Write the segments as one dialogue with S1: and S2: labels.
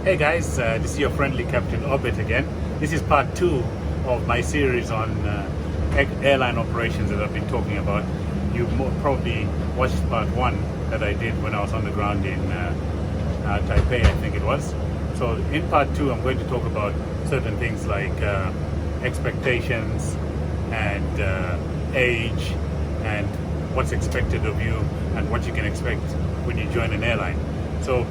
S1: Hey guys, this is your friendly Captain Orbit again. This is part 2 of my series on airline operations that I've been talking about. You probably watched part 1 that I did when I was on the ground in Taipei, I think it was. So in part 2 I'm going to talk about certain things like expectations and age and what's expected of you and what you can expect when you join an airline. So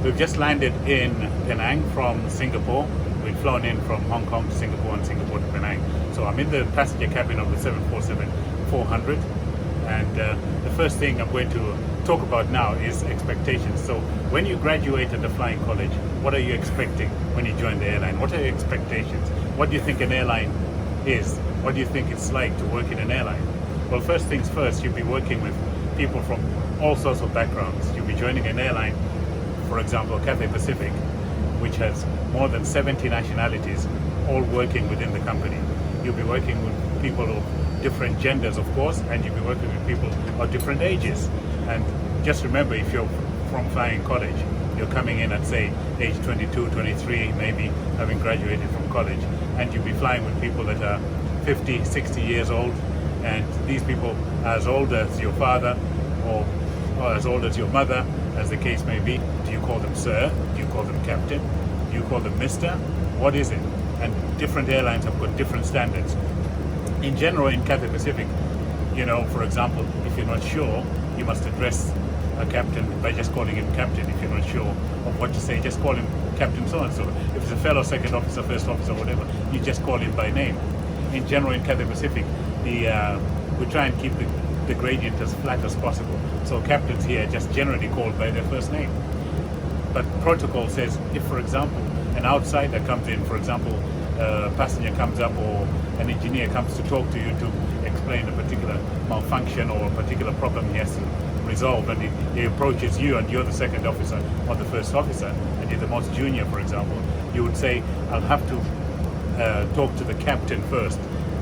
S1: we've just landed in Penang from Singapore. We've flown in from Hong Kong to Singapore and Singapore to Penang. So I'm in the passenger cabin of the 747-400. And the first thing I'm going to talk about now is expectations. So when you graduate at the flying college, what are you expecting when you join the airline? What are your expectations? What do you think an airline is? What do you think it's like to work in an airline? Well, first things first, you'll be working with people from all sorts of backgrounds. You'll be joining an airline, for example, Cathay Pacific, which has more than 70 nationalities, all working within the company. You'll be working with people of different genders, of course, and you'll be working with people of different ages. And just remember, if you're from flying college, you're coming in at, say, age 22, 23, maybe having graduated from college, and you'll be flying with people that are 50, 60 years old, and these people are as old as your father or as old as your mother, as the case may be. Do you call them sir? Do you call them captain? Do you call them mister? What is it? And different airlines have got different standards. In general, in Cathay Pacific, you know, for example, if you're not sure, you must address a captain by just calling him captain. If you're not sure of what to say, just call him captain so-and-so. If it's a fellow second officer, first officer, whatever, you just call him by name. In general, in Cathay Pacific, we try and keep the gradient as flat as possible. So captains here are just generally called by their first name. But protocol says if, for example, an outsider comes in, for example, a passenger comes up or an engineer comes to talk to you to explain a particular malfunction or a particular problem he has to resolve, and he approaches you and you're the second officer or the first officer and you're the most junior, for example, you would say, I'll have to talk to the captain first,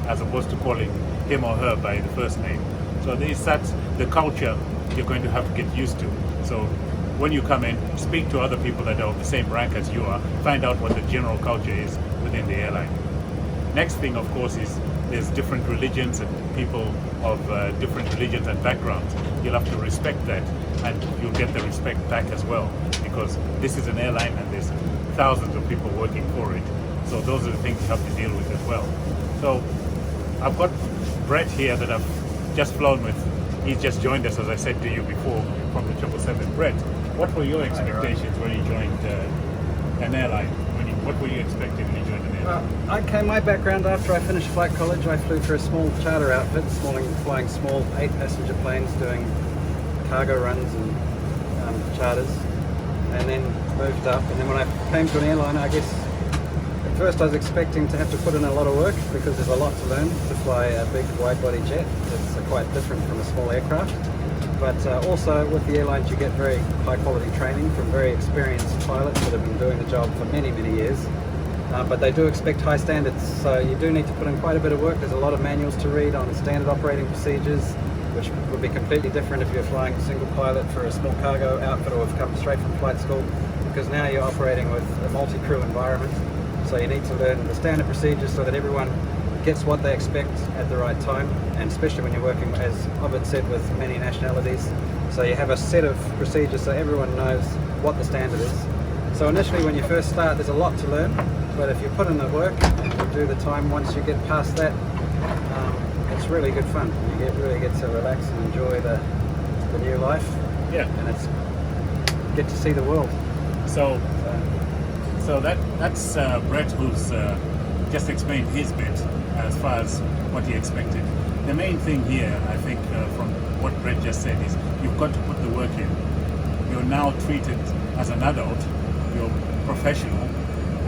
S1: as opposed to calling him or her by the first name. So that's the culture you're going to have to get used to. So when you come in, speak to other people that are of the same rank as you are, find out what the general culture is within the airline. Next thing, of course, is there's different religions and people of different religions and backgrounds. You'll have to respect that, and you'll get the respect back as well, because this is an airline and there's thousands of people working for it. So those are the things you have to deal with as well. So I've got Brett here that I've just flown with. He's just joined us, as I said to you before, from the 777. Brett, what were your expectations when you joined an airline? What were you expecting when you joined an airline?
S2: My background, after I finished flight college, I flew for a small charter outfit, flying small 8-passenger planes, doing cargo runs and charters, and then moved up. And then when I came to an airline, I guess at first I was expecting to have to put in a lot of work, because there's a lot to learn to fly a big wide-body jet. It's quite different from a small aircraft. But also with the airlines you get very high-quality training from very experienced pilots that have been doing the job for many, many years. But they do expect high standards, so you do need to put in quite a bit of work. There's a lot of manuals to read on standard operating procedures, which would be completely different if you're flying a single pilot for a small cargo outfit or have come straight from flight school, because now you're operating with a multi-crew environment. So you need to learn the standard procedures so that everyone gets what they expect at the right time, and especially when you're working, as Ovid said, with many nationalities. So you have a set of procedures so everyone knows what the standard is. So initially when you first start, there's a lot to learn, but if you put in the work and you do the time, once you get past that, it's really good fun. You really get to relax and enjoy the new life.
S1: Yeah.
S2: And get to see the world.
S1: So that's Brett, who's just explained his bit as far as what he expected. The main thing here, I think, from what Brett just said, is you've got to put the work in. You're now treated as an adult, you're professional,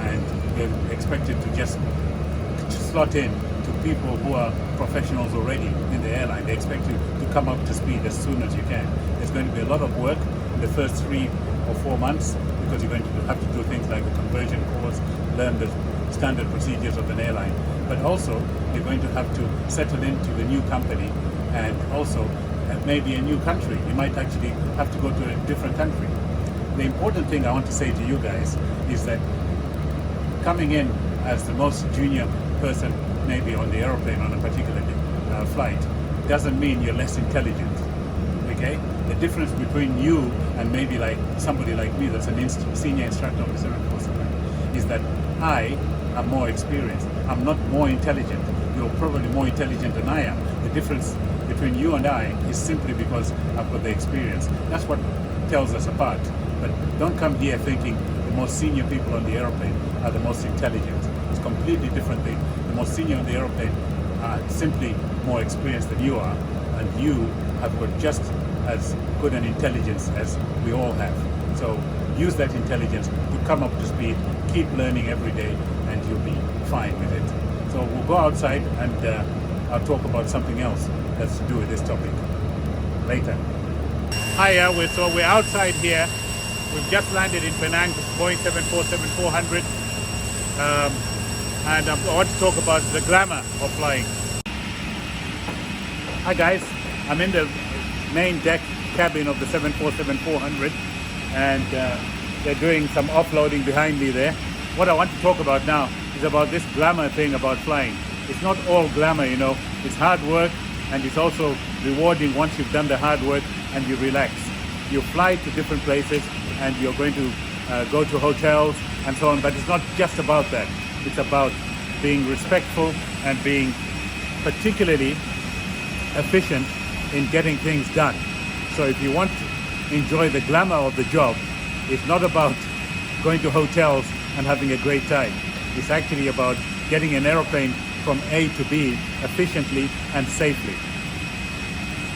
S1: and you're expected to just slot in to people who are professionals already in the airline. They expect you to come up to speed as soon as you can. There's going to be a lot of work in the first 3 or 4 months, because you're going to have to do things like the conversion course, learn the standard procedures of an airline, but also you're going to have to settle into the new company, and also maybe a new country. You might actually have to go to a different country. the important thing I want to say to you guys is that coming in as the most junior person maybe on the aeroplane on a particular flight doesn't mean you're less intelligent. Okay? The difference between you and maybe like somebody like me that's an senior instructor on the 747 is that I am more experienced. I'm not more intelligent. You're probably more intelligent than I am. The difference between you and I is simply because I've got the experience. That's what tells us apart. But don't come here thinking the most senior people on the aeroplane are the most intelligent. It's a completely different thing. The most senior on the aeroplane are simply more experienced than you are, and you have got just as good an intelligence as we all have. So use that intelligence to come up to speed, keep learning every day, and you'll be fine with it. So we'll go outside and I'll talk about something else that's to do with this topic later. Hi, we're outside here. We've just landed in Penang, Boeing 747-400, and I want to talk about the glamour of flying. Hi guys, I'm in the main deck cabin of the 747-400, and they're doing some offloading behind me there. What I want to talk about now is about this glamour thing about flying. It's not all glamour, you know. It's hard work, and it's also rewarding once you've done the hard work and you relax. You fly to different places and you're going to go to hotels and so on, but it's not just about that. It's about being respectful and being particularly efficient in getting things done. So if you want to enjoy the glamour of the job, it's not about going to hotels and having a great time. It's actually about getting an aeroplane from A to B efficiently and safely.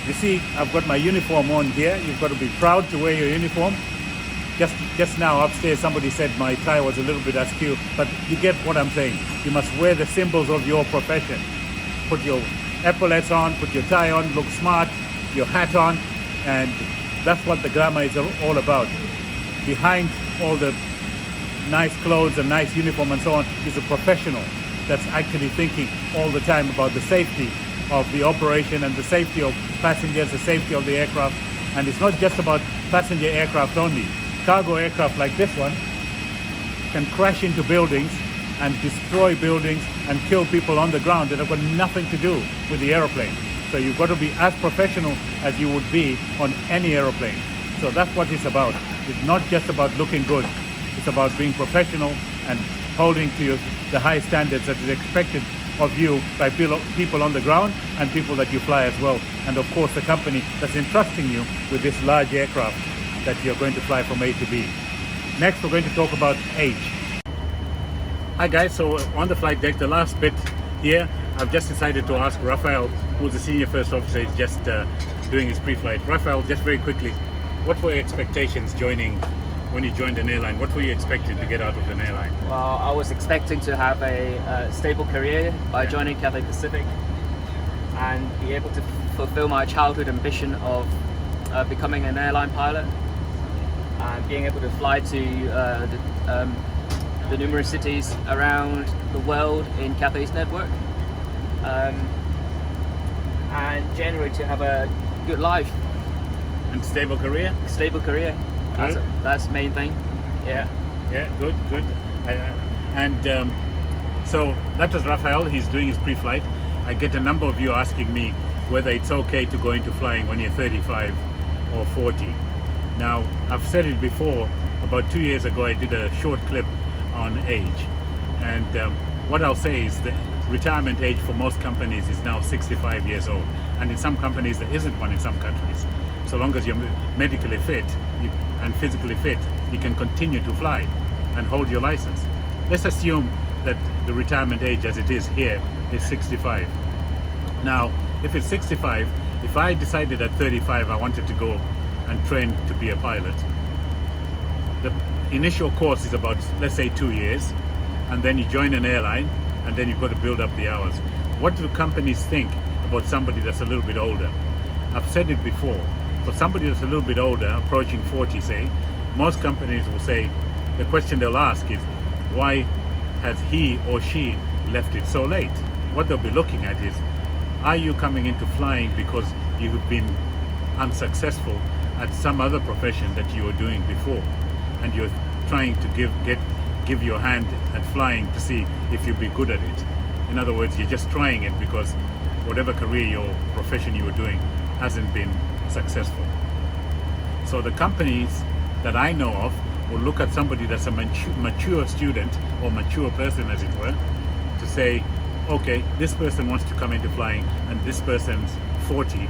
S1: You see, I've got my uniform on here. You've got to be proud to wear your uniform. Just now upstairs somebody said my tie was a little bit askew, but you get what I'm saying. You must wear the symbols of your profession. Put your epaulets on, put your tie on, look smart, your hat on, and that's what the glamour is all about. Behind all the nice clothes and nice uniform and so on is a professional that's actually thinking all the time about the safety of the operation and the safety of passengers, the safety of the aircraft. And it's not just about passenger aircraft only. Cargo aircraft like this one can crash into buildings and destroy buildings and kill people on the ground that have got nothing to do with the aeroplane. So you've got to be as professional as you would be on any aeroplane. So that's what it's about. It's not just about looking good. It's about being professional and holding to the high standards that is expected of you by people on the ground and people that you fly as well. And of course the company that's entrusting you with this large aircraft that you're going to fly from A to B. Next we're going to talk about age. Hi guys, so on the flight deck, the last bit here, I've just decided to ask Raphael, who's the senior first officer, is just doing his pre-flight. Raphael, just very quickly, what were your expectations when you joined an airline? What were you expecting to get out of an airline?
S3: Well, I was expecting to have a stable career by joining Cathay Pacific and be able to fulfill my childhood ambition of becoming an airline pilot and being able to fly to the numerous cities around the world in Cathay's network, and generally to have a good life.
S1: And stable career?
S3: Stable career. That's the main thing. Yeah.
S1: Yeah, good. So that was Raphael. He's doing his pre-flight. I get a number of you asking me whether it's okay to go into flying when you're 35 or 40. Now, I've said it before. About 2 years ago, I did a short clip on age, and what I'll say is the retirement age for most companies is now 65 years old, and in some companies there isn't one. In some countries, so long as you're medically fit and physically fit, you can continue to fly and hold your license. Let's assume that the retirement age as it is here is 65. Now, if it's 65, if I decided at 35 I wanted to go and train to be a pilot, the initial course is about, let's say, 2 years, and then you join an airline, and then you've got to build up the hours. What do companies think about somebody that's a little bit older? I've said it before. For somebody that's a little bit older, approaching 40, say, most companies will say, the question they'll ask is, why has he or she left it so late? What they'll be looking at is, are you coming into flying because you've been unsuccessful at some other profession that you were doing before? and you're trying to give your hand at flying to see if you'll be good at it. In other words, you're just trying it because whatever career or profession you were doing hasn't been successful. So the companies that I know of will look at somebody that's a mature student or mature person, as it were, to say, okay, this person wants to come into flying and this person's 40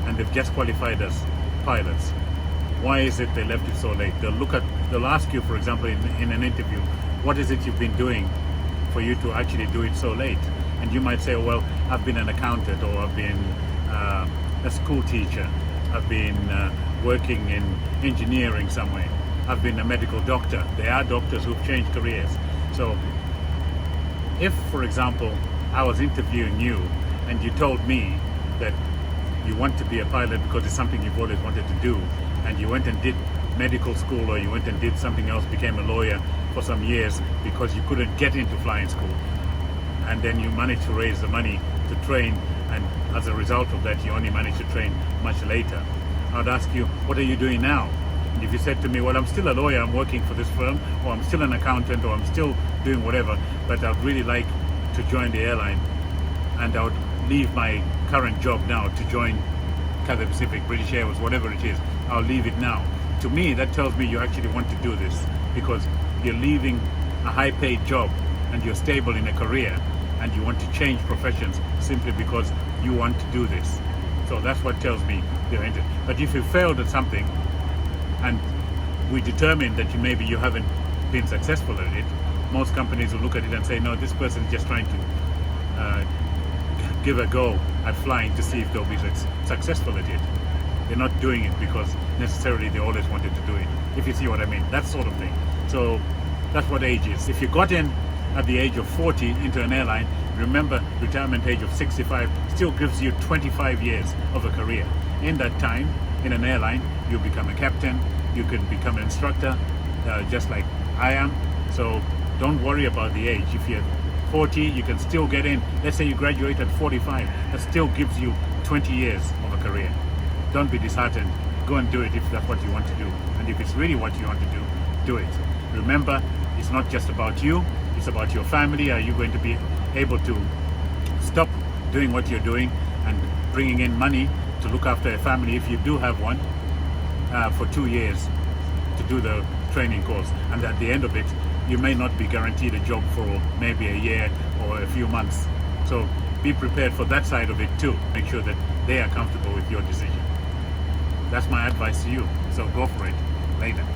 S1: and they've just qualified as pilots. Why is it they left it so late? They'll ask you, for example, in an interview, what is it you've been doing for you to actually do it so late? And you might say, well, I've been an accountant, or I've been a school teacher, I've been working in engineering somewhere, I've been a medical doctor. There are doctors who've changed careers. So if, for example, I was interviewing you and you told me that you want to be a pilot because it's something you've always wanted to do, and you went and did medical school, or you went and did something else, became a lawyer for some years because you couldn't get into flying school, and then you managed to raise the money to train, and as a result of that you only managed to train much later, I would ask you, what are you doing now? And if you said to me, well, I'm still a lawyer, I'm working for this firm, or I'm still an accountant, or I'm still doing whatever, but I'd really like to join the airline, and I would leave my current job now to join Cathay Pacific, British Airways, whatever it is, I'll leave it now. To me, that tells me you actually want to do this, because you're leaving a high-paid job and you're stable in a career, and you want to change professions simply because you want to do this. So that's what tells me you're interested. But if you failed at something and we determine that maybe you haven't been successful at it, most companies will look at it and say, no, this person's just trying to give a go at flying to see if they'll be successful at it. They're not doing it because necessarily they always wanted to do it, if you see what I mean, that sort of thing. So that's what age is. If you got in at the age of 40 into an airline, remember, retirement age of 65 still gives you 25 years of a career. In that time, in an airline, you become a captain, you can become an instructor, just like I am. So don't worry about the age. If you're 40, you can still get in. Let's say you graduate at 45, that still gives you 20 years of a career. Don't be disheartened. Go and do it if that's what you want to do. And if it's really what you want to do, do it. Remember, it's not just about you, it's about your family. Are you going to be able to stop doing what you're doing and bringing in money to look after a family, if you do have one, for 2 years to do the training course? And at the end of it, you may not be guaranteed a job for maybe a year or a few months. So be prepared for that side of it too. Make sure that they are comfortable with your decision. That's my advice to you. So go for it later.